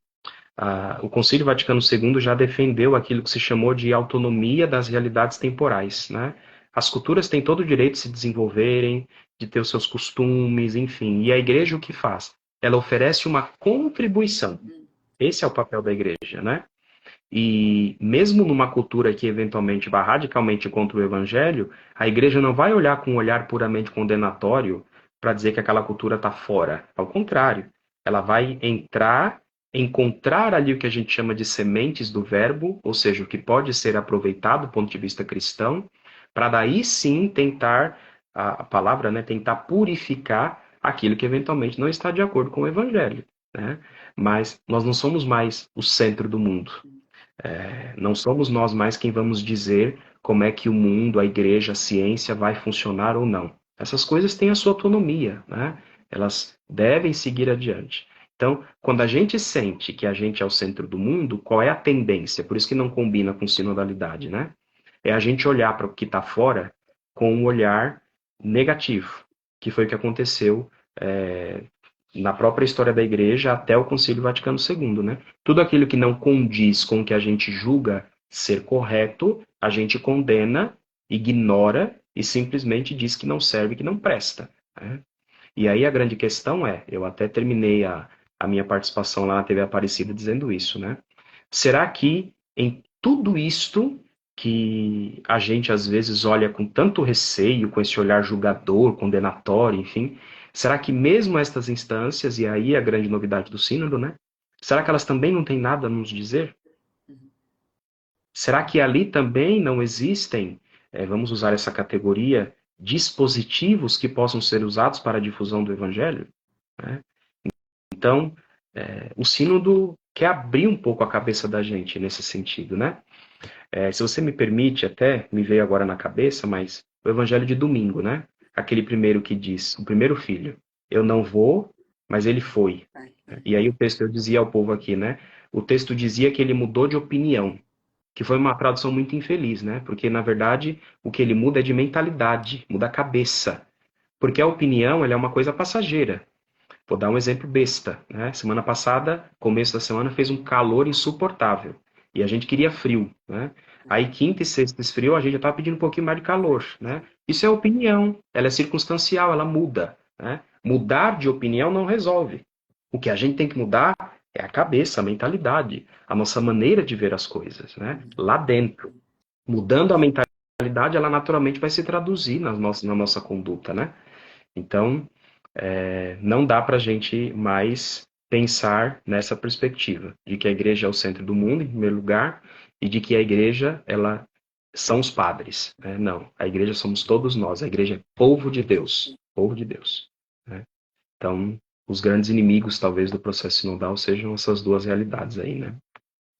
O Concílio Vaticano II já defendeu aquilo que se chamou de autonomia das realidades temporais, né? As culturas têm todo o direito de se desenvolverem, de ter os seus costumes, enfim. E a igreja o que faz? Ela oferece uma contribuição. Esse é o papel da igreja, né? E mesmo numa cultura que eventualmente vai radicalmente contra o evangelho, a igreja não vai olhar com um olhar puramente condenatório para dizer que aquela cultura está fora. Ao contrário, ela vai entrar, encontrar ali o que a gente chama de sementes do verbo, ou seja, o que pode ser aproveitado do ponto de vista cristão, para daí sim tentar, a palavra, né, tentar purificar aquilo que eventualmente não está de acordo com o evangelho, né? Mas nós não somos mais o centro do mundo. Não somos nós mais quem vamos dizer como é que o mundo, a igreja, a ciência vai funcionar ou não. Essas coisas têm a sua autonomia, né? Elas devem seguir adiante. Então, quando a gente sente que a gente é o centro do mundo, qual é a tendência? Por isso que não combina com sinodalidade, né? É a gente olhar para o que está fora com um olhar negativo, que foi o que aconteceu na própria história da igreja até o Concílio Vaticano II, né? Tudo aquilo que não condiz com o que a gente julga ser correto, a gente condena, ignora e simplesmente diz que não serve, que não presta, né? E aí a grande questão eu até terminei a minha participação lá na TV Aparecida dizendo isso, né? Será que em tudo isto que a gente às vezes olha com tanto receio, com esse olhar julgador, condenatório, enfim, será que mesmo estas instâncias, e aí a grande novidade do sínodo, né? Será que elas também não têm nada a nos dizer? Será que ali também não existem, vamos usar essa categoria, dispositivos que possam ser usados para a difusão do evangelho, né? Então, o sínodo quer abrir um pouco a cabeça da gente nesse sentido, né? Se você me permite, até me veio agora na cabeça, mas o evangelho de domingo, né? Aquele primeiro que diz, o primeiro filho, eu não vou, mas ele foi. E aí o texto, eu dizia ao povo aqui, né? O texto dizia que ele mudou de opinião, que foi uma tradução muito infeliz, né? Porque, na verdade, o que ele muda é de mentalidade, muda a cabeça. Porque a opinião, ela é uma coisa passageira. Vou dar um exemplo besta, né? Semana passada, começo da semana, fez um calor insuportável. E a gente queria frio, né? Aí quinta e sexta esfriou, a gente já estava pedindo um pouquinho mais de calor, né? Isso é opinião, ela é circunstancial, ela muda, né? Mudar de opinião não resolve. O que a gente tem que mudar é a cabeça, a mentalidade, a nossa maneira de ver as coisas, né? Lá dentro. Mudando a mentalidade, ela naturalmente vai se traduzir na nossa conduta, né? Então, não dá para a gente mais pensar nessa perspectiva de que a igreja é o centro do mundo, em primeiro lugar, e de que a igreja, ela são os padres, né? Não, a igreja somos todos nós, a igreja é povo de Deus, né? Então, os grandes inimigos, talvez, do processo sinodal sejam essas duas realidades aí, né?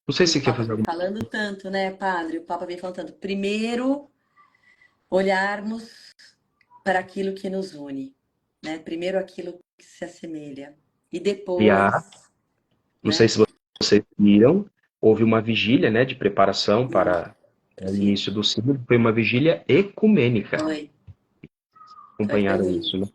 Não sei
E o
se quer
Papa
fazer
vem
alguma...
falando tanto, né, padre? O Papa vem falando tanto. Primeiro, olharmos para aquilo que nos une, né? Primeiro aquilo que se assemelha. E depois,
Não sei
né?
se vocês viram, houve uma vigília, né, de preparação para o
Sim,
início do sínodo, foi uma vigília ecumênica,
foi. Foi
acompanharam
lindo.
isso, né?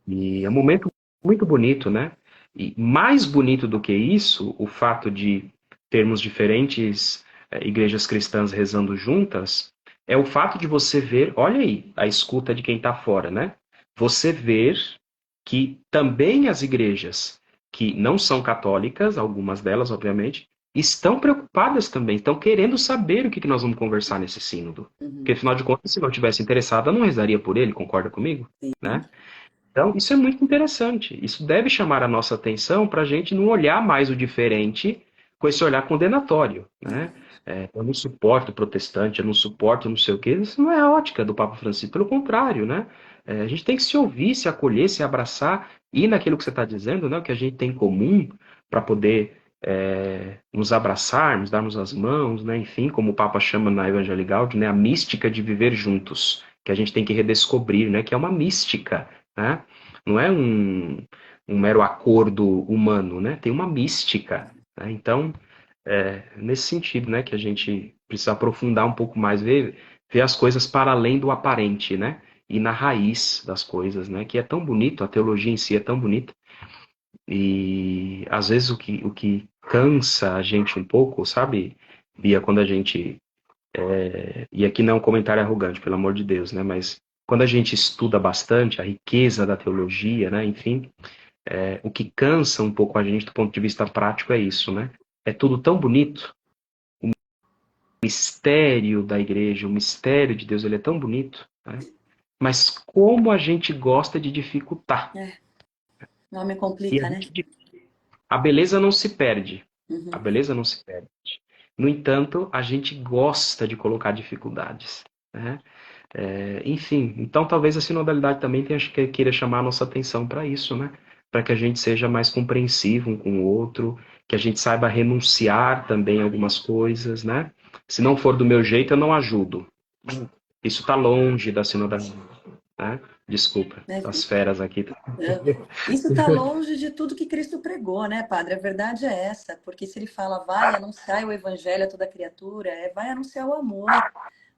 E é um momento muito bonito, né? E mais bonito do que isso, o fato de termos diferentes igrejas cristãs rezando juntas, é o fato de você ver, olha aí, a escuta de quem está fora, né? Você ver que também as igrejas que não são católicas, algumas delas, obviamente, estão preocupadas também, estão querendo saber o que nós vamos conversar nesse sínodo. Porque,
Uhum,
afinal de contas, se não tivesse interessada, eu não rezaria por ele, concorda comigo?
sim.
Né? Então, isso é muito interessante. Isso deve chamar a nossa atenção para a gente não olhar mais o diferente com esse olhar condenatório, né? Eu não suporto o protestante, eu não suporto não sei o quê. Isso não é a ótica do Papa Francisco, pelo contrário, né? A gente tem que se ouvir, se acolher, se abraçar, e naquilo que você está dizendo, né? O que a gente tem em comum para poder nos abraçarmos, darmos as mãos, né? Enfim, como o Papa chama na Evangelii Gaudium, né? A mística de viver juntos, que a gente tem que redescobrir, né? Que é uma mística, né? Não é um mero acordo humano, né? Tem uma mística, né? Então, nesse sentido, né, que a gente precisa aprofundar um pouco mais, ver as coisas para além do aparente, né? E na raiz das coisas, né? Que é tão bonito, a teologia em si é tão bonita. E às vezes o que cansa a gente um pouco, sabe, Bia, quando a gente e aqui não é um comentário arrogante, pelo amor de Deus, né? Mas quando a gente estuda bastante a riqueza da teologia, né? Enfim, o que cansa um pouco a gente do ponto de vista prático é isso, né? É tudo tão bonito, o mistério da igreja, o mistério de Deus, ele é tão bonito, né? Mas como a gente gosta de dificultar.
É, o nome
E a
complica, né?
gente, a beleza não se perde. A
Uhum.
beleza não se perde. No entanto, a gente gosta de colocar dificuldades, né? Enfim, então talvez a sinodalidade também queira chamar a nossa atenção para isso, né? Para que a gente seja mais compreensivo um com o outro, que a gente saiba renunciar também a algumas coisas, né? Se não for do meu jeito, eu não ajudo. Isso está longe da sinodalidade, né? Desculpa,
Né?
as feras aqui.
É. Isso está longe de tudo que Cristo pregou, né, padre? A verdade é essa, porque se ele fala, vai anunciar o evangelho a toda criatura, vai anunciar o amor,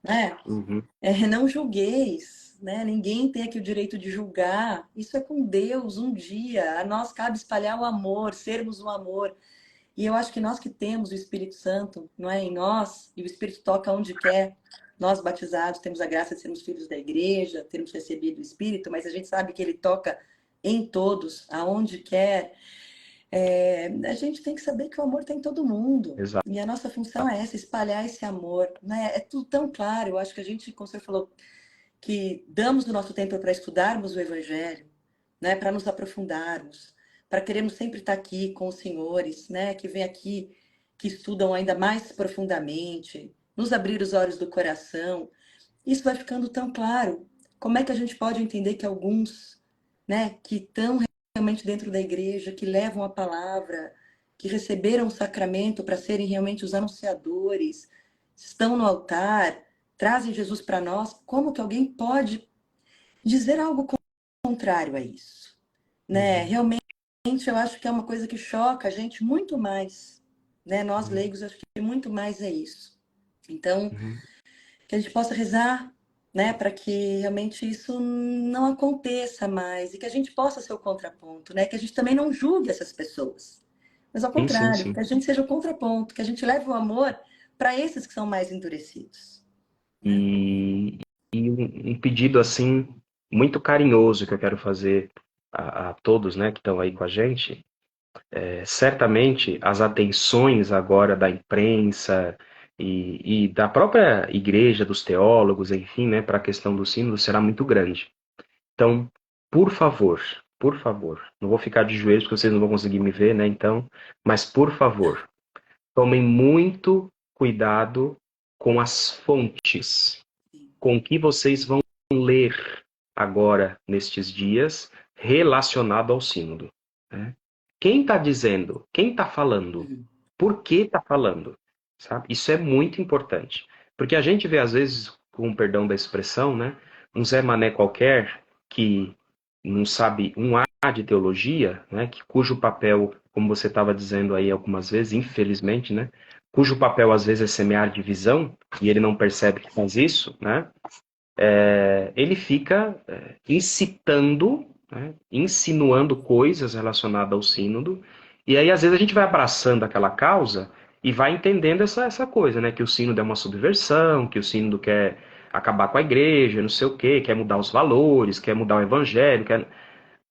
né?
Uhum,
Não julgueis, né? Ninguém tem aqui o direito de julgar. Isso é com Deus um dia. A nós cabe espalhar o amor, sermos o amor. E eu acho que nós que temos o Espírito Santo, não é, em nós, e o Espírito toca onde quer. Nós batizados temos a graça de sermos filhos da igreja, termos recebido o Espírito, mas a gente sabe que ele toca em todos, aonde quer. A gente tem que saber que o amor tem em todo mundo.
exato.
E a nossa função é essa, espalhar esse amor, né? É tudo tão claro. Eu acho que a gente, como você falou, que damos o nosso tempo para estudarmos o Evangelho, né, para nos aprofundarmos, para queremos sempre estar aqui com os senhores, né, que vêm aqui, que estudam ainda mais profundamente, nos abrir os olhos do coração. Isso vai ficando tão claro. Como é que a gente pode entender que alguns, né, que estão realmente dentro da igreja, que levam a palavra, que receberam o sacramento para serem realmente os anunciadores, estão no altar, trazem Jesus para nós, como que alguém pode dizer algo contrário a isso, né?
Uhum,
Realmente eu acho que é uma coisa que choca a gente muito mais, né? Nós
uhum,
leigos acho que muito mais é isso. Então,
uhum.
que a gente possa rezar, né, para que realmente isso não aconteça mais e que a gente possa ser o contraponto, né? Que a gente também não julgue essas pessoas, mas ao
Sim, sim,
contrário, que
sim.
a gente seja o contraponto, que a gente leve o amor para esses que são mais endurecidos, né?
E, um pedido assim muito carinhoso que eu quero fazer a todos, né, que estão aí com a gente. Certamente as atenções agora da imprensa e da própria igreja, dos teólogos, enfim, né, para a questão do sínodo será muito grande. Então, por favor, não vou ficar de joelhos porque vocês não vão conseguir me ver, né? Então, mas por favor, tomem muito cuidado com as fontes, com o que vocês vão ler agora nestes dias relacionado ao sínodo. né? Quem está dizendo? Quem está falando?
Uhum.
Por que está falando? Sabe? Isso é muito importante. Porque a gente vê, às vezes, com perdão da expressão, né, um Zé Mané qualquer que não sabe um A de teologia, né, cujo papel, como você estava dizendo aí algumas vezes, infelizmente, né, cujo papel às vezes é semear divisão, e ele não percebe que faz isso, né, ele fica incitando, né, insinuando coisas relacionadas ao sínodo, e aí às vezes a gente vai abraçando aquela causa e vai entendendo essa coisa, né, que o sínodo é uma subversão, que o sínodo quer acabar com a igreja, não sei o quê, quer mudar os valores, quer mudar o evangelho, quer...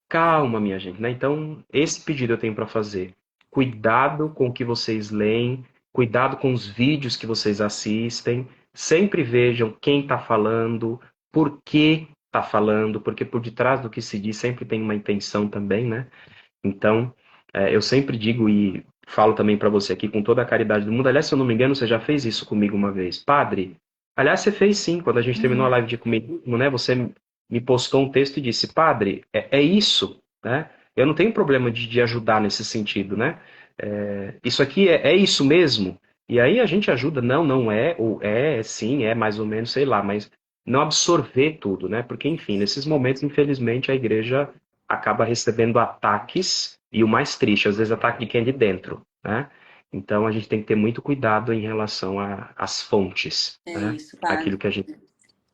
Calma, minha gente, né? Então, esse pedido eu tenho para fazer. Cuidado com o que vocês leem, cuidado com os vídeos que vocês assistem. Sempre vejam quem está falando, por que está falando, porque por detrás do que se diz sempre tem uma intenção também, né? Então, eu sempre digo e falo também para você aqui com toda a caridade do mundo. Aliás, se eu não me engano, você já fez isso comigo uma vez. Padre, aliás, você fez sim, quando a gente terminou a
Uhum.
live de comigo, né? Você me postou um texto e disse, Padre, é isso, né? Eu não tenho problema de ajudar nesse sentido, né? Isso aqui é isso mesmo? E aí a gente ajuda, não é, ou sim, é mais ou menos, sei lá, mas não absorver tudo, né? Porque, enfim, nesses momentos, infelizmente, a igreja acaba recebendo ataques, e o mais triste, às vezes ataque de quem é de dentro, né? Então a gente tem que ter muito cuidado em relação às fontes,
É
né?
isso,
Aquilo
padre.
que a gente...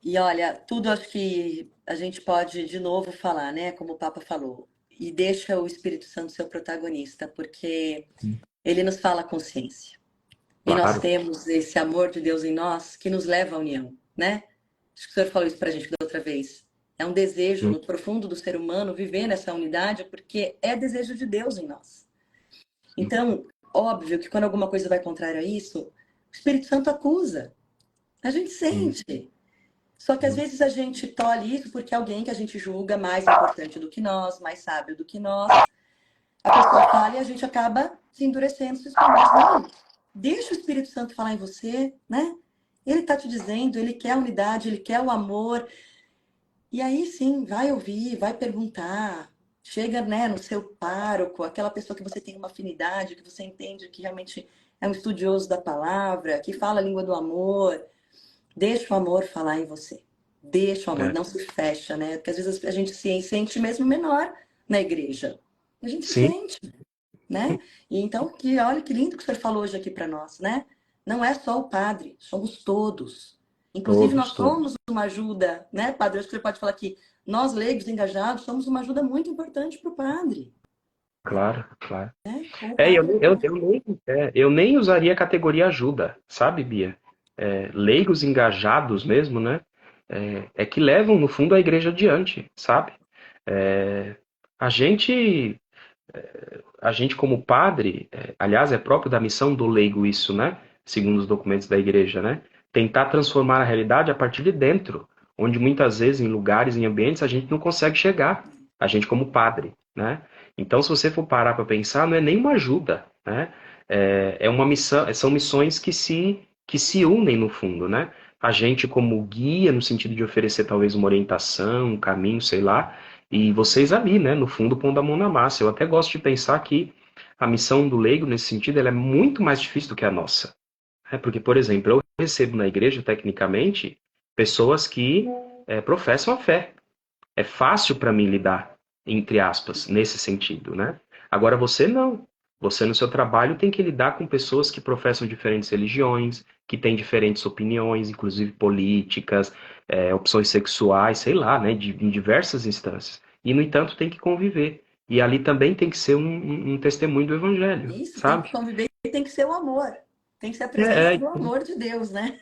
E olha, tudo acho que a gente pode de novo falar, né? Como o Papa falou. E deixa o Espírito Santo ser o protagonista, porque ele nos fala a consciência. E nós
Claro,
temos esse amor de Deus em nós que nos leva à união, né? Acho que o senhor falou isso pra gente da outra vez. É um desejo no profundo do ser humano viver nessa unidade, porque é desejo de Deus em nós. Então, óbvio que quando alguma coisa vai contrário a isso, o Espírito Santo acusa. A gente sente. Só que às vezes a gente tolhe isso porque alguém que a gente julga mais importante do que nós, mais sábio do que nós, a pessoa fala e a gente acaba se endurecendo, se expondo. Mas não, deixa o Espírito Santo falar em você, né? Ele está te dizendo, ele quer a unidade, ele quer o amor. E aí sim, vai ouvir, vai perguntar. Chega, né, no seu pároco, aquela pessoa que você tem uma afinidade, que você entende que realmente é um estudioso da palavra, que fala a língua do amor. Deixa o amor falar em você. Deixa o amor,
é.
não se fecha, né? Porque às vezes a gente se sente mesmo menor na igreja. A gente se
Sim,
sente, né? E então, olha que lindo que o senhor falou hoje aqui para nós, né? Não é só o padre, somos todos. Inclusive, nós
todos, todos.
somos uma ajuda, né, padre? Acho que você pode falar aqui. Nós, leigos engajados, somos uma ajuda muito importante para o padre,
Claro, claro.
né? Como o
É, eu,
padre.
nem- eu nem usaria a categoria ajuda, sabe, Bia? Leigos engajados mesmo, né? É que levam, no fundo, a igreja adiante, sabe? É, a gente, a gente como padre, aliás, é próprio da missão do leigo isso, né? Segundo os documentos da igreja, né? Tentar transformar a realidade a partir de dentro, onde muitas vezes em lugares, em ambientes, a gente não consegue chegar, a gente como padre, né? Então, se você for parar para pensar, não é nenhuma ajuda, né? É uma missão, são missões que se unem no fundo, né? A gente como guia, no sentido de oferecer talvez uma orientação, um caminho, sei lá, e vocês ali, né, no fundo, pondo a mão na massa. Eu até gosto de pensar que a missão do leigo, nesse sentido, ela é muito mais difícil do que a nossa. Porque, por exemplo, eu recebo na igreja, tecnicamente, pessoas que professam a fé. É fácil para mim lidar, entre aspas, nesse sentido, né? Agora você não. Você no seu trabalho tem que lidar com pessoas que professam diferentes religiões, que têm diferentes opiniões, inclusive políticas, opções sexuais, sei lá, né? Em diversas instâncias. E, no entanto, tem que conviver. E ali também tem que ser um testemunho do evangelho,
Isso, tem que
sabe?
conviver e tem que ser o amor. Tem que ser a
É,
presença
é,
do amor de Deus, né?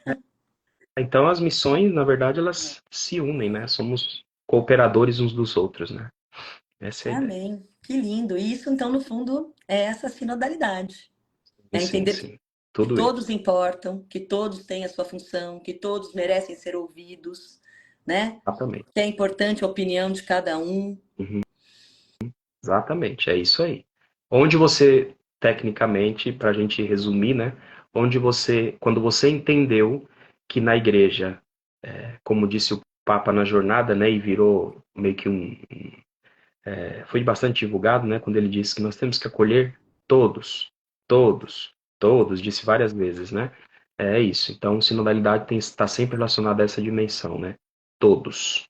então as missões, na verdade, elas se unem, né? Somos cooperadores uns dos outros, né? Essa é a ideia.
Amém. Que lindo. E isso, então, no fundo, é essa sinodalidade.
E
É
sim,
entender
sim.
que
Tudo isso.
todos importam, que todos têm a sua função, que todos merecem ser ouvidos, né?
Exatamente.
Que é importante a opinião de cada um.
Uhum. Exatamente, é isso aí. Onde você, tecnicamente, para a gente resumir, né? Quando você entendeu que na igreja, como disse o Papa na jornada, né? E virou meio que foi bastante divulgado, né, quando ele disse que nós temos que acolher todos, todos, todos, disse várias vezes, né? É isso. Então, sinodalidade está sempre relacionada a essa dimensão, né? Todos,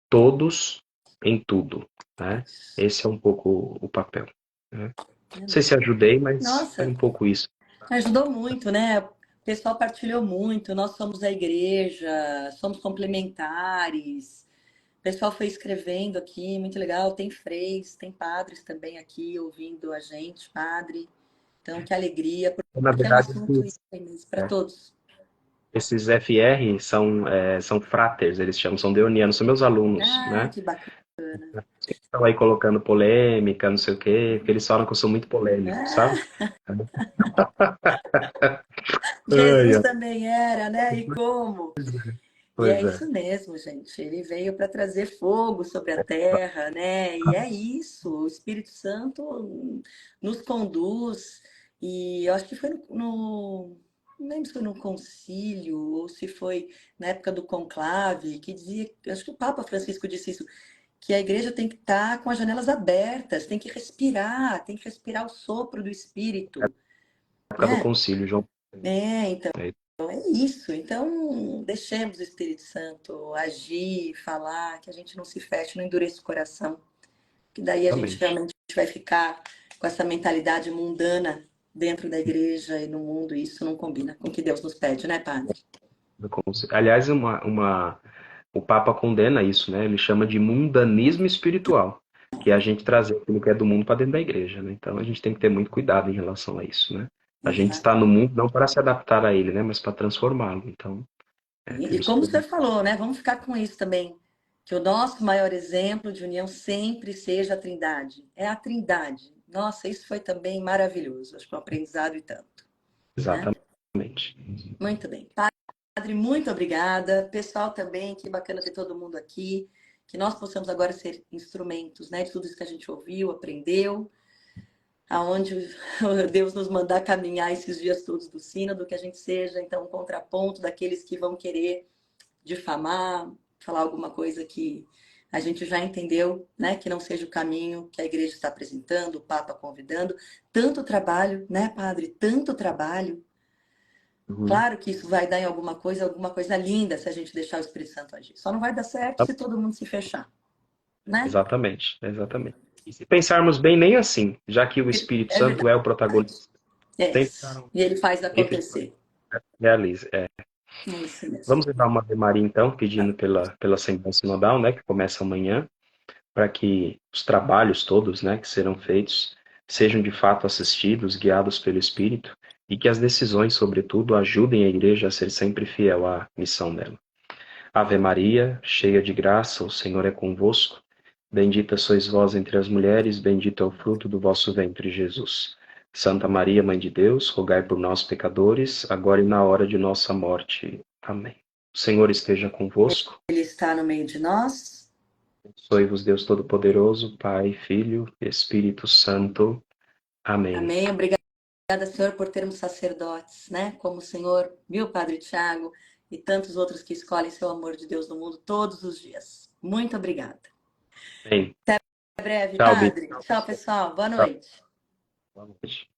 todos em tudo, né? Esse é um pouco o papel, né? Não sei se ajudei, mas foi
Nossa,
um pouco isso.
ajudou muito, né? O pessoal partilhou muito. Nós somos a igreja, somos complementares. O pessoal foi escrevendo aqui, muito legal. Tem freis, tem padres também aqui ouvindo a gente, padre. Então, que alegria,
Na
porque é um
verdade,
assunto para
é,
todos.
esses FR são fraters, eles chamam, são deonianos, são meus alunos,
Ah,
né?
que bacana.
Estão aí colocando polêmica, não sei o quê, porque eles falam que eu sou muito polêmico, sabe?
Ah,
Ai,
Jesus
ai.
também era, né? E como? E é
Pois é.
isso mesmo, gente. Ele veio para trazer fogo sobre a terra, né? E é isso. O Espírito Santo nos conduz. E eu acho que foi não lembro se foi no concílio ou se foi na época do conclave, que dizia, acho que o Papa Francisco disse isso, que a igreja tem que estar com as janelas abertas, tem que respirar o sopro do Espírito,
Na época do
né?
concílio, João.
Então
É,
é isso. Então, deixemos o Espírito Santo agir, falar, que a gente não se feche, não endureça o coração, que daí a gente
exatamente.
realmente vai ficar com essa mentalidade mundana dentro da igreja e no mundo, e isso não combina com o que Deus nos pede, né, Padre?
Aliás, o Papa condena isso, né? Ele chama de mundanismo espiritual, que é a gente trazer aquilo que é do mundo para dentro da igreja, né? Então a gente tem que ter muito cuidado em relação a isso, né? A gente está
Exato.
no mundo não para se adaptar a ele, né? Mas para transformá-lo. Então,
E
temos que
como o
ter
senhor
muito.
falou, né? Vamos ficar com isso também. Que o nosso maior exemplo de união sempre seja a Trindade. É a Trindade. Nossa, isso foi também maravilhoso. Acho que é um aprendizado e tanto, né?
Exatamente.
Muito bem. Padre, muito obrigada. Pessoal também, que bacana ter todo mundo aqui. Que nós possamos agora ser instrumentos, né, de tudo isso que a gente ouviu, aprendeu, aonde Deus nos mandar caminhar esses dias todos do sínodo, que a gente seja, então, um contraponto daqueles que vão querer difamar, falar alguma coisa que a gente já entendeu, né, que não seja o caminho que a igreja está apresentando, o Papa convidando. Tanto trabalho, né, Padre? Tanto trabalho.
Uhum.
Claro que isso vai dar em alguma coisa linda se a gente deixar o Espírito Santo agir. Só não vai dar certo se todo mundo se fechar, né?
Exatamente, exatamente. E se pensarmos bem, nem assim, já que o Espírito
É
Santo
verdade.
é o protagonista.
É
Sempre
isso. E ele faz acontecer.
realiza.
É isso mesmo.
Vamos levar uma Ave Maria, então, pedindo pela Assembleia Sinodal, né, que começa amanhã, para que os trabalhos todos, né, que serão feitos, sejam de fato assistidos, guiados pelo Espírito, e que as decisões, sobretudo, ajudem a Igreja a ser sempre fiel à missão dela. Ave Maria, cheia de graça, o Senhor é convosco. Bendita sois vós entre as mulheres, bendito é o fruto do vosso ventre, Jesus. Santa Maria, Mãe de Deus, rogai por nós, pecadores, agora e na hora de nossa morte. Amém. O Senhor esteja convosco.
Ele está no meio de nós.
Abençoe-vos, Deus Todo-Poderoso, Pai, Filho e Espírito Santo. Amém.
Amém. Obrigada, Senhor, por termos sacerdotes, né? Como o Senhor, viu, Padre Tiago, e tantos outros que escolhem seu amor de Deus no mundo todos os dias. Muito obrigada.
Amém.
Até breve,
Tchau,
Padre.
Vitor.
Tchau, pessoal. Boa
Tchau.
noite.
Boa noite.